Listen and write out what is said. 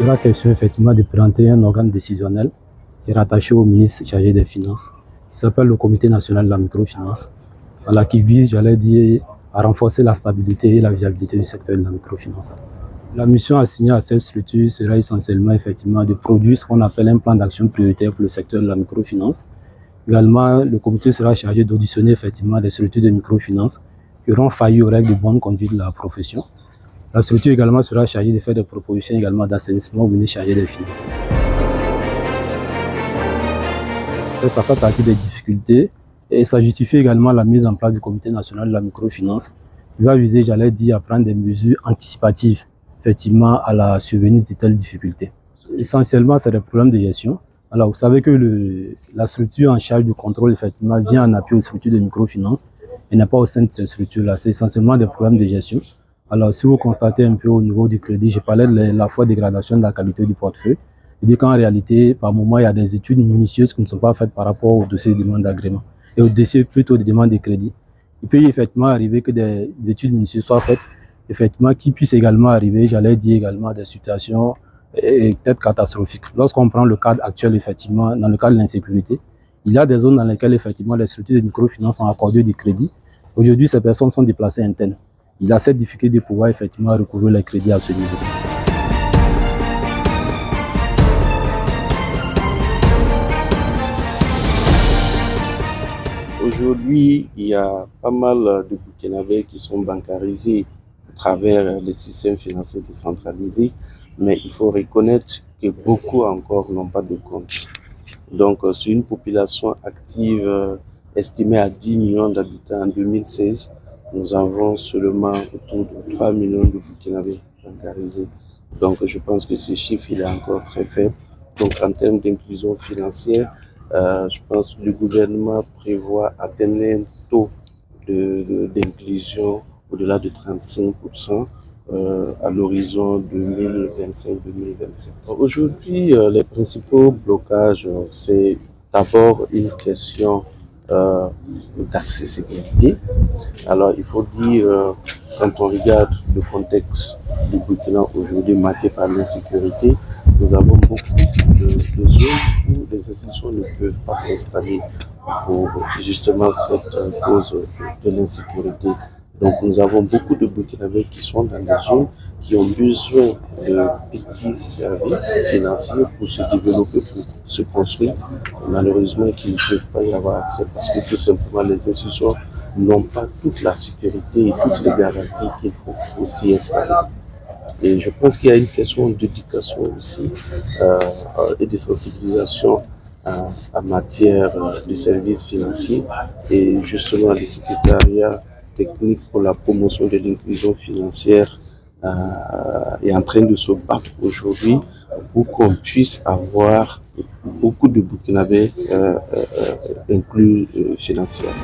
Il sera question effectivement de présenter un organe décisionnel qui est rattaché au ministre chargé des Finances, qui s'appelle le Comité national de la microfinance, voilà, qui vise, j'allais dire, à renforcer la stabilité et la viabilité du secteur de la microfinance. La mission assignée à cette structure sera essentiellement effectivement de produire ce qu'on appelle un plan d'action prioritaire pour le secteur de la microfinance. Également, le comité sera chargé d'auditionner effectivement des structures de microfinance qui auront failli aux règles de bonne conduite de la profession. La structure également sera chargée de faire des propositions également d'assainissement au ministre chargé des Finances. Ça fait partie des difficultés et ça justifie également la mise en place du Comité national de la microfinance qui va viser, j'allais dire, à prendre des mesures anticipatives effectivement à la survenue de telles difficultés. Essentiellement, c'est des problèmes de gestion. Alors, vous savez que la structure en charge du contrôle effectivement vient en appui aux structures de microfinance et n'est pas au sein de cette structure-là. C'est essentiellement des problèmes de gestion. Alors, si vous constatez un peu au niveau du crédit, je parlais de la forte dégradation de la qualité du portefeuille. Je dis qu'en réalité, par moment, il y a des études minutieuses qui ne sont pas faites par rapport au dossier de demande d'agrément et au dossier plutôt de demande de crédit. Il peut effectivement arriver que des études minutieuses soient faites, effectivement, qui puissent également arriver, j'allais dire également, des situations peut-être catastrophiques. Lorsqu'on prend le cadre actuel, effectivement, dans le cadre de l'insécurité, il y a des zones dans lesquelles, effectivement, les structures de microfinance ont accordé du crédit. Aujourd'hui, ces personnes sont déplacées internes. Il y a cette difficulté de pouvoir, effectivement, recouvrir les crédits à ce niveau. Aujourd'hui, il y a pas mal de Burkinabés qui sont bancarisés à travers les systèmes financiers décentralisés, mais il faut reconnaître que beaucoup encore n'ont pas de compte. Donc, sur une population active estimée à 10 millions d'habitants en 2016, nous avons seulement autour de 3 millions de Burkinabés bancarisés. Donc, je pense que ce chiffre il est encore très faible. Donc, en termes d'inclusion financière, je pense que le gouvernement prévoit atteindre un taux d'inclusion au-delà de 35% à l'horizon 2025-2027. Aujourd'hui, les principaux blocages, c'est d'abord une question d'accessibilité. Alors, il faut dire, quand on regarde le contexte du Burkina aujourd'hui marqué par l'insécurité, nous avons beaucoup de zones où les institutions ne peuvent pas s'installer pour justement cette cause de l'insécurité. Donc nous avons beaucoup de Burkinabés qui sont dans des zones qui ont besoin de petits services financiers pour se développer, pour se construire. Malheureusement, qu'ils ne peuvent pas y avoir accès parce que tout simplement les institutions n'ont pas toute la sécurité et toutes les garanties qu'il faut pour s'y installer. Et je pense qu'il y a une question d'éducation aussi et de sensibilisation en matière de services financiers. Et justement, le secrétariat technique pour la promotion de l'inclusion financière est en train de se battre aujourd'hui pour qu'on puisse avoir beaucoup de Burkinabés inclus financièrement.